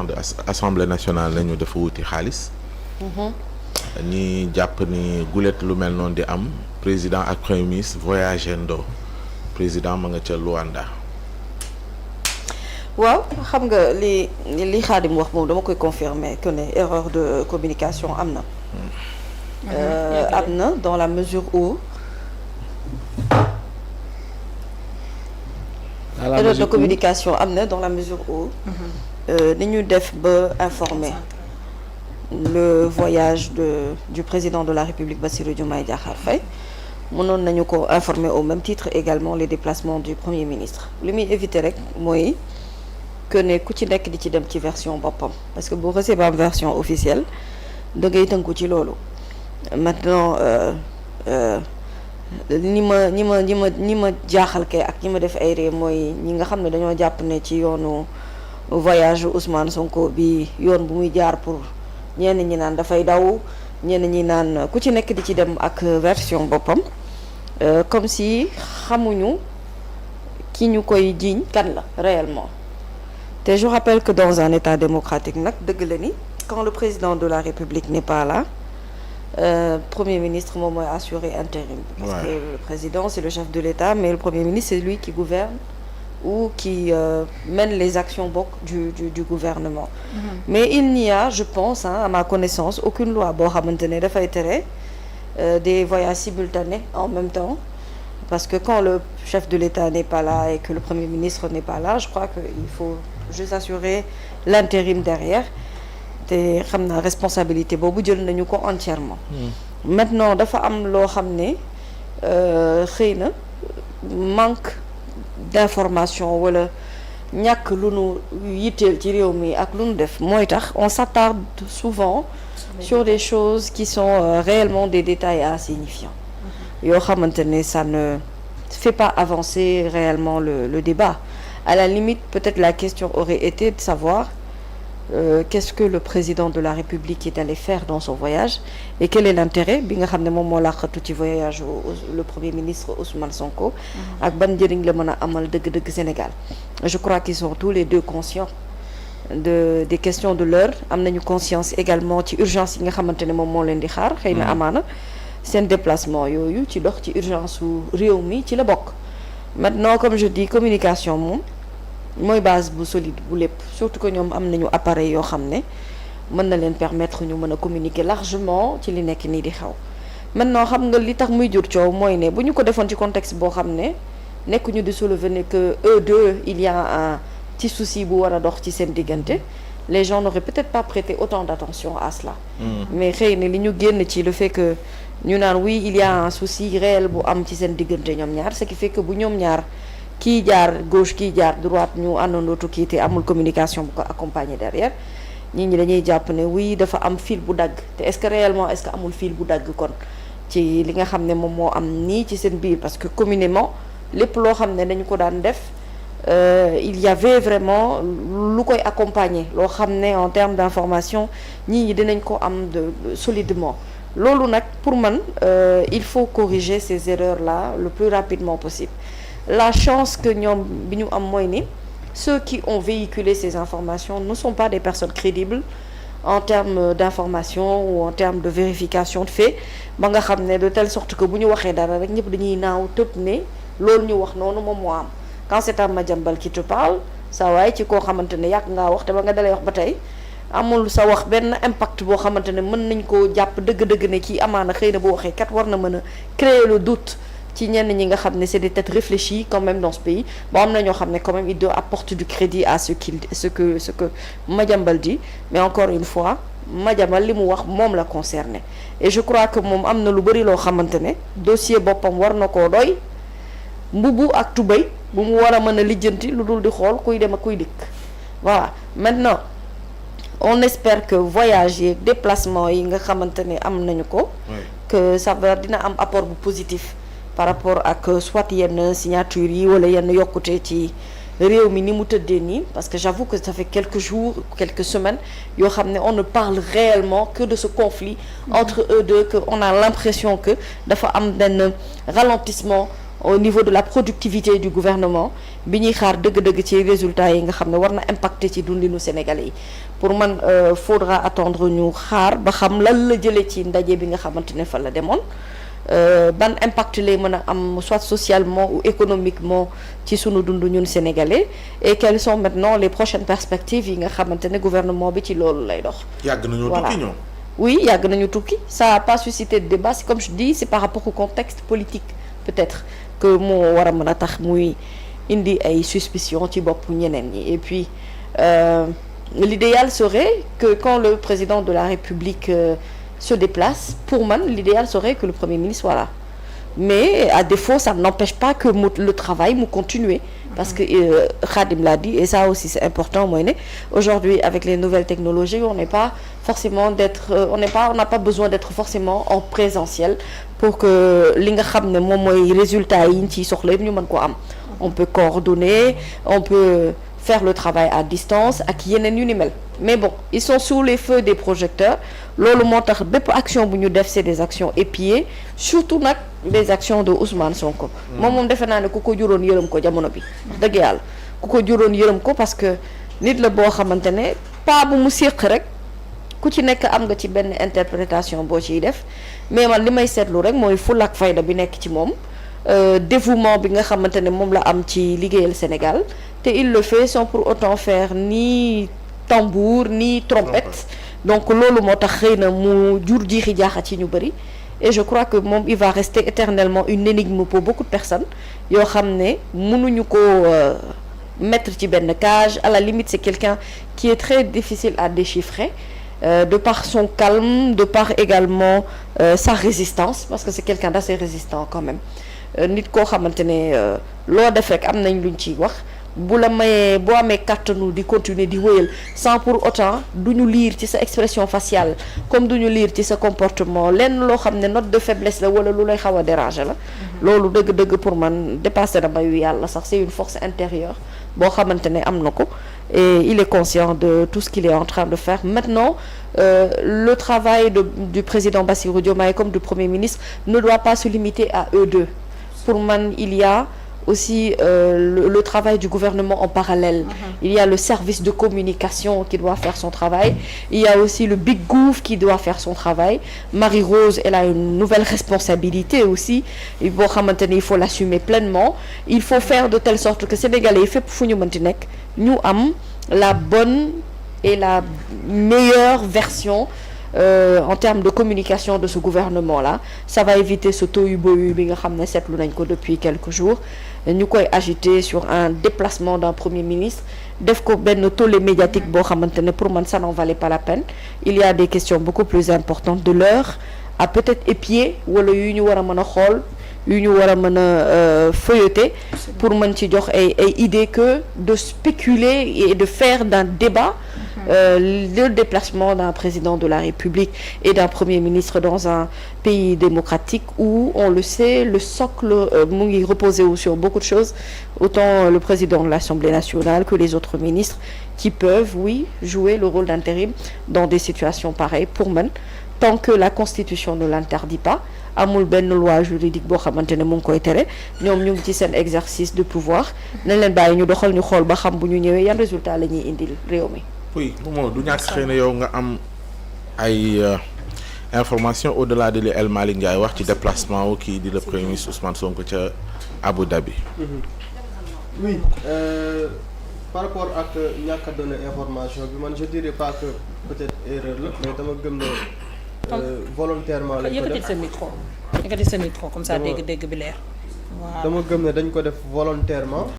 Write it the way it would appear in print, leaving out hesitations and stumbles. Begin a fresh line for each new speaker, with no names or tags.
de assemblée nationale nañu dafa wuti xaalis. ñi jàpp ni gulet lu mel noonu di am président ak premier ministre voyagé ndo président ma nga ca Luanda.
waaw xam nga li Khadim wax moom dama koy confirmer que ne erreur de communication am na. am na dans la mesure où. erreur de communication am na dans la mesure où. ni ñu def ba informer le voyage du président de la République Bassirou Diomaye Diakhar Faye mënoon nañu ko informer au même titre également les déplacements du premier ministre li muy éviter rek mooy que ne ku ci nekk di ci dem ci version boppam parce que boo xasee ba am version officielle da ngay tënku ci loolu maintenant ñi ma jaaxal kay ak ñi ma def ay ree mooy ñi nga xam ne dañoo jàpp ne ci yoonu voyage Ousmane Sonko bi yoon bu muy jaar pour ñenn ñi naan dafay daw ñenn ñi naan ku ci nekk di ci dem ak version boppam comme si xamuñu ki ñu koy jiiñ kan la réellement te je rappelle que dans un état démocratique nag dëgg la ni quand le président de la République n'est pas là premier ministre moom mooy assurer intérim parce que le président c'est le chef de l'État mais le premier ministre c'est lui qui gouverne ou qui mène les actions du gouvernement. Mais il n'y a, je pense, à ma connaissance, aucune loi boo xamante ne dafay tere des voyages simultanés en même temps parce que quand le chef de l'État n'est pas là et que le premier ministre n'est pas là je crois que il faut juste assurer l'intérim derrière te xam naa responsabilité boobu jël nañu ko entièrement. Maintenant dafa am loo xam ne xëy na manque d'information wala ñàkk lu nu yitteel ci réew mi ak lu nu def mooy tax on s'attarde souvent sur des choses qui sont réellement des détails insignifiants yoo xamante ne ça ne fait pas avancer réellement le débat à la limite peut-être la question aurait été de savoir qu'est-ce que le président de la République est allé faire dans son voyage et quel est l'intérêt bi nga xam ne moom moo laqatu ci voyage le premier ministre Ousmane Sonko ak ban njëriñ la mën a amal dëgg-dëgg Sénégal je crois qu'ils sont tous les deux conscients des questions de l'heure am nañu conscience également ci urgence yi nga xamante ne moom moo leen di xaar xëy na amaana seen déplacement yooyu ci dox ci urgence su réew mi ci la bokk maintenant comme je dis communication moom mooy base bu solide bu lépp surtout que ñoom am nañu appareil yoo xam ne mën na leen permettre ñu mën a communiquer largement ci li nekk nii di xew maintenant xam nga li tax muy jur coow mooy ne bu ñu ko defoon ci contexte boo xam ne nekkuñu di soulever ne que eux deux il y a un petit souci bu war a dox ci seen diggante les gens n'auraient peut-être pas prêté autant d'attention à cela mais xëy na li ñu génn ci le fait que ñu naan oui il y a un souci réel bu am ci seen diggante ñoom ñaar ce qui fait que bu ñoom ñaar kii jaar gauche kii jaar droite ñu àndandoo tukki te amul communication bu ko accompagner derrière nit ñi dañuy jàpp ne oui dafa am fil bu dagg te est-ce que réellement est-ce que amul fil bu dagg kon ci li nga xam ne moom moo am nii ci seen biir parce que communément lépp loo xam ne dañu ko daan def il y avait vraiment lu koy accompagner loo xam ne en termes d'information nit ñi dinañ ko am de solidement loolu nag pour man il faut corriger ces erreurs-là le plus rapidement possible la chance que ñoom bi ñu am mooy ni ceux qui ont véhiculé ces informations ne sont pas des personnes crédibles en termes d'information ou en termes de vérification de fait ba nga xam ne de telle sorte que bu ñu waxee dara rek ñëpp dañuy naaw tëb ne loolu ñu wax noonu moom moo am quand c'est un Madiambal qui te parle sa waay ci koo xamante ne yàgg ngaa wax te ba nga dalee wax ba tey amul sa wax benn impact boo xamante ne mën nañ koo jàpp dëgg-dëgg ne kii amaana xëy na bu waxee kat war na mën a créer le doute ci ñenn ñi nga xam ne c'est des têtes réfléchies quand même dans ce pays bon am na ñoo xam ne quand même il doit apporter du crédit à ce que Madiambal dit mais encore une fois Madiambal li mu wax moom la concerné et je crois que moom am na lu bari loo xamante ne dossier boppam war na koo doy mbubu ak tubéy bu mu war a mën a lijjanti lu dul di xool kuy dem ak kuy dikk voilà maintenant on espère que voyage yi déplacement yi nga xamante ne am nañu ko que ça va dina am apport bu positif par rapport ak soit yenn signature yi wala yenn yokkute ci réew mi ni mu tëddee nii parce que j'avoue que ça fait quelques jours quelques semaines yoo xam ne on ne parle réellement que de ce conflit entre eux deux que on a l'impression que dafa am benn ralentissement au niveau de la productivité du gouvernement bi ñuy xaar dëgg-dëgg ci résultats yi nga xam ne war na impacter ci dundinu Sénégalais yi pour man faudra attendre ñu xaar ba xam lan la jëlee ci ndaje bi nga xamante ne fa la demoon ban impact lay mën a am soit socialement ou économiquement ci sunu dund ñun Sénégalais et quelles sont maintenant les prochaines perspectives yi nga xamante ne gouvernement bi ci loolu lay dox.
yàgg nañoo tukki ñoom.
oui yàgg nañu tukki ça a pas suscité de débat comme je dis c'est par rapport au contexte politique peut-être que moo war a mën a tax muy indi ay suspicion ci bopp ñeneen ñi et puis l'idéal serait que quand le président de la République se déplace pour man l'idéal serait que le Premier ministre soit là mais à défaut ça n'empêche pas que le travail mu continuer parce que Khadim l'a dit et ça aussi c'est important mooy ne aujourd'hui avec les nouvelles technologies on n'est pas forcément on n'a pas besoin d'être forcément en présentiel pour que li nga xam ne moom mooy résultats yi ñu ciy soxla yëpp ñu mën ko am on peut coordonner on peut faire le travail à distance ak yeneen yu ni mel mais bon ils sont sous les feux des projecteurs loolu moo tax bépp action bu ñu def c'est des actions épiées surtout nag des actions de Ousmane Sonko moom defe naa ne ku ko juróon yërëm ko jamono bi dëgg yàlla ku ko juróon yërëm ko parce que nit la boo xamante ne pas bu mu séq rek ku ci nekk am nga ci benn interprétation boo ciy def mais man li may seetlu rek mooy fulla ak fayda bi nekk ci moom dévouement bi nga xamante ne moom la am ci liggéeyal Sénégal te il le fait sans pour autant faire ni tambour ni trompette donc loolu moo tax xëy na mu jur jiixi jaaxa ci ñu bëri et je crois que moom il va rester éternellement une énigme pour beaucoup de personnes yoo xam ne mënuñu ko mettre ci benn cage à la limite c'est quelqu'un qui est très difficile à déchiffrer de par son calme de par également sa résistance parce que c'est quelqu'un d'assez résistant quand même nit koo xamante ne loo def rek am nañ luñ ciy wax bu la mayee boo amee kàttanu di continuer di wéyal sans pour autant du ñu lire ci sa expression faciale comme du ñu lire ci sa comportement lenn loo xam ne note de faiblesse la wala lu lay xaw a déranger la loolu dëgg-dëgg pour man dépassé na mayu yàlla sax c'est une force intérieure boo xamante ne am na ko et il est conscient de tout ce qu'il est en train de faire maintenant le travail du président Bassirou Diomaye comme du Premier ministre ne doit pas se limiter à eux deux pour man il y a aussi le travail du gouvernement en parallèle. Il y a le service de communication qui doit faire son travail. Il y a aussi le Big Gouv qui doit faire son travail. Marie-Rose, elle a une nouvelle responsabilité aussi. Il faut l'assumer pleinement. Il faut faire de telle sorte que Sénégalais fait fu ñu mënti nekk ñu am la bonne et la meilleure version en termes de communication de ce gouvernement-là. Ça va éviter ce tohu-bohu bi nga xam ne seetlu nañ ko depuis quelques jours ñu koy agiter sur un déplacement d'un premier ministre def ko benn tollé médiatique boo xamante ne pour man ça n'en valait pas la peine. Il y a des questions beaucoup plus importantes de l'heure à peut-être épier wala yu ñu war a mën a xool yu ñu war a mën a feuilleter pour mën ci jox ay idées que de spéculer et de faire d'un débat le déplacement d'un président de la République et d'un premier ministre dans un pays démocratique où on le sait le socle mu ngi reposer sur beaucoup de choses autant le président de l'Assemblée nationale que les autres ministres qui peuvent oui jouer le rôle d'intérim dans des situations pareilles pour man tant que la Constitution ne l'interdit pas amul benn loi juridique boo xamante ne mu ngi koy tere ñoom ñu ngi ci seen exercice de pouvoir nañ leen bàyyi ñu doxal ñu xool ba xam bu ñu ñëwee yan résultat la ñuy indil réew mi.
oui moom du ñàkk xëy na yow nga am ay information au-delà de li El Malick Ndiaye wax ci déplacement wu kii di le premier ministre Ousmane Sonko ca Abu Dhabi.
oui par rapport ak ñàkk a donné information bi man je dirais pas que peut-être erreur la mais dama gëm ne volontairement lañ ko def
yëkkati sa micro comme ça dégg-dégg bi leer.
dama gëm ne dañ ko def volontairement.